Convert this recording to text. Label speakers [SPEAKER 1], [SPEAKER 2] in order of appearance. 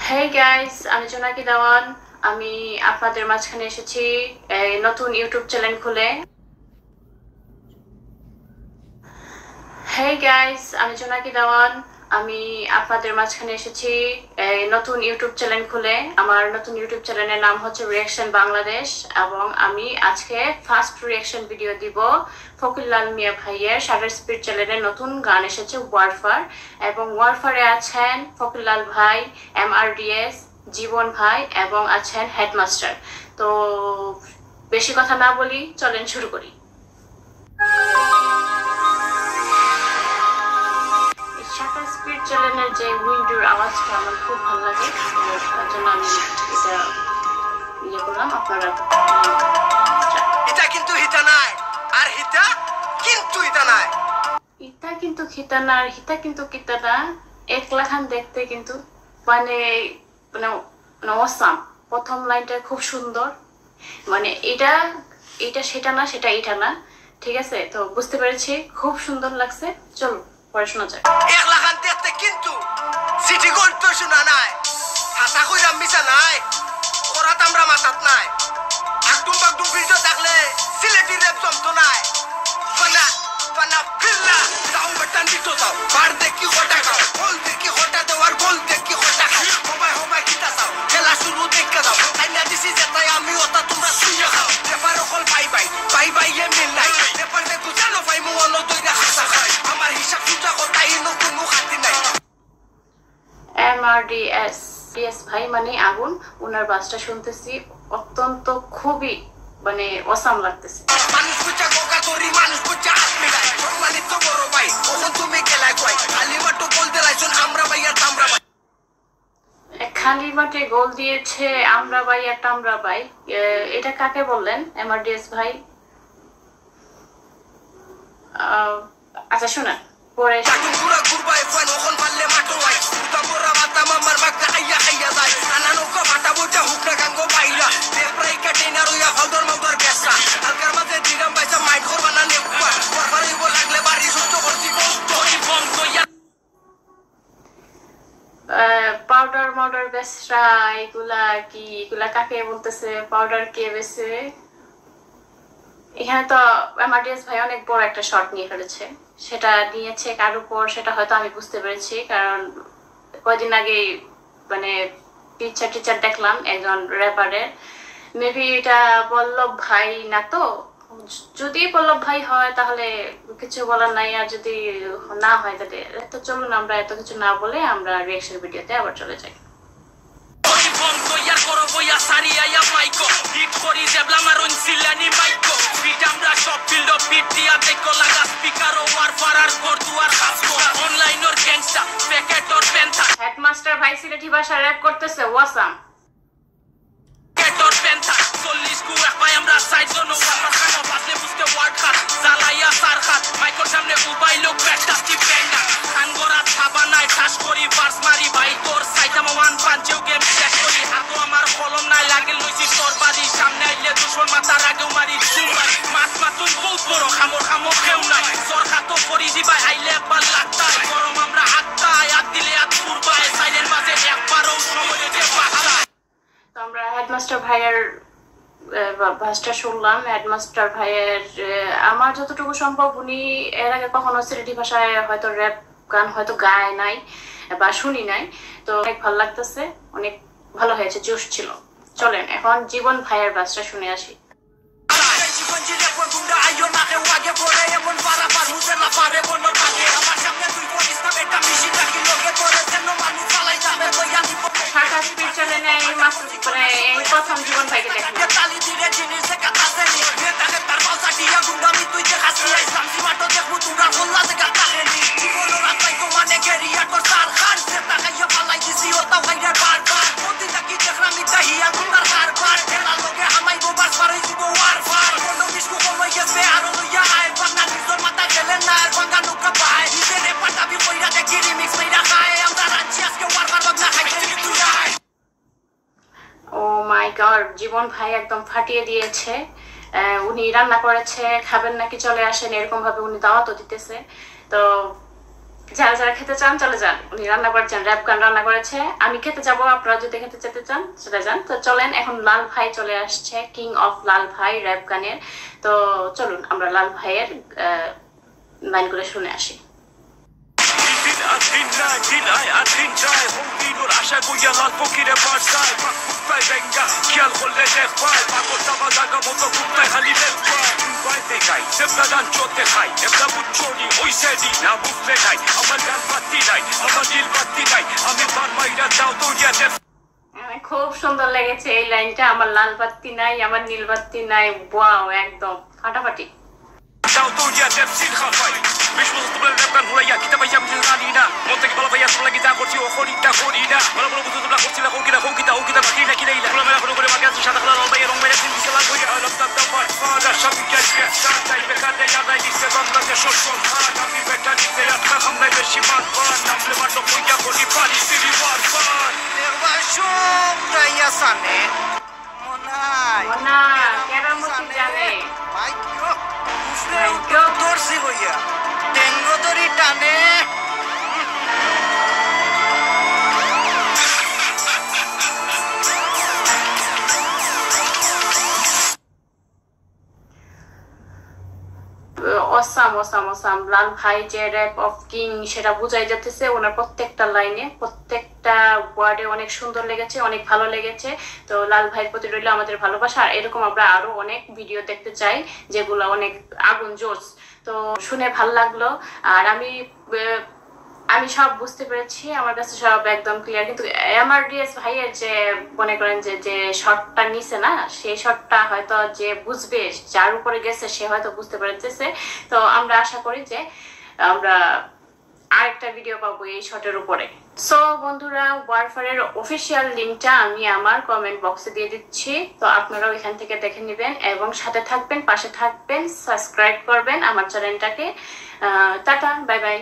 [SPEAKER 1] Hey guys, আমি জোনাকি দেওয়ান। আমি আপনাদের মাঝখানে এসেছি নতুন ইউটিউব চ্যানেল খুলে। হেই গাইস, আমি জোনাকি দেওয়ান। আমি আপনাদের মাঝখানে এসেছি নতুন ইউটিউব চ্যানেল খুলে। আমার নতুন ইউটিউব চ্যানেলের নাম হচ্ছে রিঅ্যাকশন বাংলাদেশ, এবং আমি আজকে ফার্স্ট রিঅ্যাকশন ভিডিও দিব ফকিরলাল মিয়া ভাইয়ের শাটার স্পিড চ্যানেলের নতুন গান এসেছে ওয়ারফার, এবং ওয়ারফারে আছেন ফকিরলাল ভাই, MRDS, জীবন ভাই, এবং আছেন হেডমাস্টার। তো বেশি কথা না বলি, চলেন শুরু করি। শাটার স্পিড চ্যানেলের যে উইন্ডোর আওয়াজটা আমার খুব ভালো লাগে, তার জন্য আমি এটা ইয়ে করলাম। আপনারা
[SPEAKER 2] এটা কিন্তু হিতা নাই, আর হিতা কিন্তু হিতা নাই,
[SPEAKER 1] ইতা কিন্তু খিতা না, আর হিতা কিন্তু কিতা না। একলা খান দেখতে কিন্তু মানে মানে মানে অসাম। প্রথম লাইনটা খুব সুন্দর, মানে এটা এটা সেটা না, সেটা এটা না, ঠিক আছে? তো বুঝতে পেরেছি, খুব সুন্দর লাগছে। চলো পড়াশোনা যাক।
[SPEAKER 2] একলা খান দেখতে কিন্তু সিটি গোল্ড তো শোনা নাই, হাতা কইরা মিছা নাই, ওরাত আমরা মাথাত নাই, আকদুম বাকদুম ভিডিও থাকলে সিলেটি রেপ জমতো নাই। পানা পানা ফিল্লা যাও বেটান দিতো যাও, বার দেখি হটা খাও, গোল দেখি হটা দেওয়ার, গোল দেখি হটা খাও, হবাই হবাই কিতা যাও, খেলা শুরু দেখে যাও, আইনা দিছি যেটাই আমি ওটা তোমরা শুয়ে খাও। পেপার অকল বাই বাই বাই বাই এ মিল নাই, পেপার দেখো জানো ভাই মু অন্য দইরা হাসা খাই, আমার হিসাব সুজা কথা ইনো কোনো খাতি নাই।
[SPEAKER 1] MRDS ভাই মানে আগুন, ওনার বাসটা শুনতেছি অত্যন্ত খুবই মানে অসাম লাগতেছে।
[SPEAKER 2] মানুষ বুঝা গোকা করি, মানুষ বুঝা হাত মিলাই, সম্মানিত বড় ভাই ওজন তুমি গেলাই কই, খালি মাটো বল দিলাইছুন আমরা ভাই আর তামরা ভাই।
[SPEAKER 1] খালি মাঠে গোল দিয়েছে আমরা ভাই আর টামরা ভাই, এটা কাকে বললেন MRDS ভাই? আচ্ছা শোনেন, পরে
[SPEAKER 2] টাকুন পুরা ঘুরবাই ফান ওখন পারলে মাটো ভাই, উতা বড় মাতা মামার বাগদা আইয়া খাইয়া যায়, আনানো কো ফাটা বুঝা হুকনা গাঙ্গো বাইরা, পেপরাই কাটেনার হইয়া হলদর মলদর বেসা, হালকার মাঝে দিরাম বাইসা মাইট করবা না নেপা, পরপরই বল লাগলে বাড়ি সুস্থ করছি বল তোই বম কইয়া।
[SPEAKER 1] পাউডার মাউডার বেসরা, এগুলা কি? এগুলা কাকে বলতেছে? পাউডার কে বেছে? এখানে তো MRDS ভাই অনেক বড় একটা শট নিয়ে ফেলেছে। সেটা নিয়েছে কার উপর সেটা হয়তো আমি বুঝতে পেরেছি, কারণ কয়দিন আগে মানে টিচার দেখলাম একজন র্যাপারের। মেবি এটা পল্লব ভাই না, তো যদি পল্লব ভাই হয় তাহলে কিছু বলার নাই, আর যদি না হয় তাহলে তো চলুন আমরা এত কিছু না বলে আমরা রিঅ্যাকশন ভিডিওতে আবার চলে যাই। হেডমাস্টার ভাই সিলেটি ভাষা র‍্যাপ করতেছে, ওয়াসাম। আমরা হেডমাস্টার ভাইয়ের ভাষটা শুনলাম। হেডমাস্টার ভাইয়ের আমার যতটুকু সম্ভব, উনি এর আগে কখনো সিলেটি ভাষায় হয়তো র্যাপ গান হয়তো গায় নাই বা শুনি নাই, তো অনেক ভালো লাগতেছে, অনেক ভালো হয়েছে, জোশ ছিল। চলেন এখন জীবন ভাইয়ের ভাষটা শুনে আসি। শাটার স্পিড চ্যানেলে এই প্রথম জীবন ভাইকে দেখলাম। ও মাই গড, জীবন ভাই একদম ফাটিয়ে দিয়েছে। উনি রান্না করেছে, খাবেন নাকি চলে আসেন, এরকম ভাবে উনি দাওয়াতও দিতেছে। তো যারা যারা খেতে চান চলে যান, উনি রান্না করেছেন, র্যাপ গান রান্না করেছে। আমি খেতে যাব, আপনারা যদি খেতে যেতে চান চলে যান। তো চলেন, এখন লাল ভাই চলে আসছে, কিং অফ লাল ভাই র্যাপ গানের। তো চলুন আমরা লাল ভাইয়ের লাইনগুলো শুনে আসি। খুব সুন্দর লেগেছে এই লাইনটা, আমার লাল বাত্তি নাই, আমার নীল বাত্তি নাই। ওয়াও, একদম ফাটাফাটি। مش مصطبر نبقى نوريا كتاب ايام جنانينا منطق بلا فيا صار لقيت اخرتي واخوري تاخورينا ولا بلا بده تبلا اخرتي لاخو كده اخو كده اخو كده ماكينه كليله ولا بلا بلا ما كانش شاد خلال البير وما يلزم في سلام ويا انا بتاع فار فار شاب كاش ساعه تاي بكار يا راي دي سبب لا تشوف شو انا في بكار دي يا خم ما بشي ما فار نعمل ما تقول يا خولي بالي سيري وار فار
[SPEAKER 2] দেখবা সব রাইয়া সানে
[SPEAKER 1] মনা কেরামতি জানে
[SPEAKER 2] ভাই কিও দর্শি হইয়া টেঙ্গো দড়ি টানে। অসাম লাল ভাই যে র্যাপ অফ কিং সেটা বোঝাই যাচ্ছে ওনার প্রত্যেকটা লাইনে, প্রত্যেকটা ওয়ার্ডে অনেক সুন্দর লেগেছে, অনেক ভালো লেগেছে। তো লাল ভাইয়ের প্রতি রইল আমাদের ভালোবাসা। আর এরকম আমরা আরো অনেক ভিডিও দেখতে চাই যেগুলো অনেক আগুন জোশ। তো শুনে ভাল লাগলো। আর আমি সব বুঝতে পেরেছি, আমার কাছে সব একদম ক্লিয়ার। কিন্তু এমআরডিএস ভাইয়ের যে মনে করেন যে শটটা নিছে না, সেই শটটা হয়তো যে বুঝবে, যার উপরে গেছে সে হয়তো বুঝতে পেরেছে। তো আমরা আশা করি যে আমরা আরেকটা ভিডিও পাবো এই শটের উপরে। সো বন্ধুরা, ওয়ারফারের অফিসিয়াল লিঙ্কটা আমি আমার কমেন্ট বক্সে দিয়ে দিচ্ছি। তো আপনারা ওইখান থেকে দেখে নেবেন এবং সাথে থাকবেন, পাশে থাকবেন, সাবস্ক্রাইব করবেন আমার চ্যানেলটাকে। Tata, bye bye.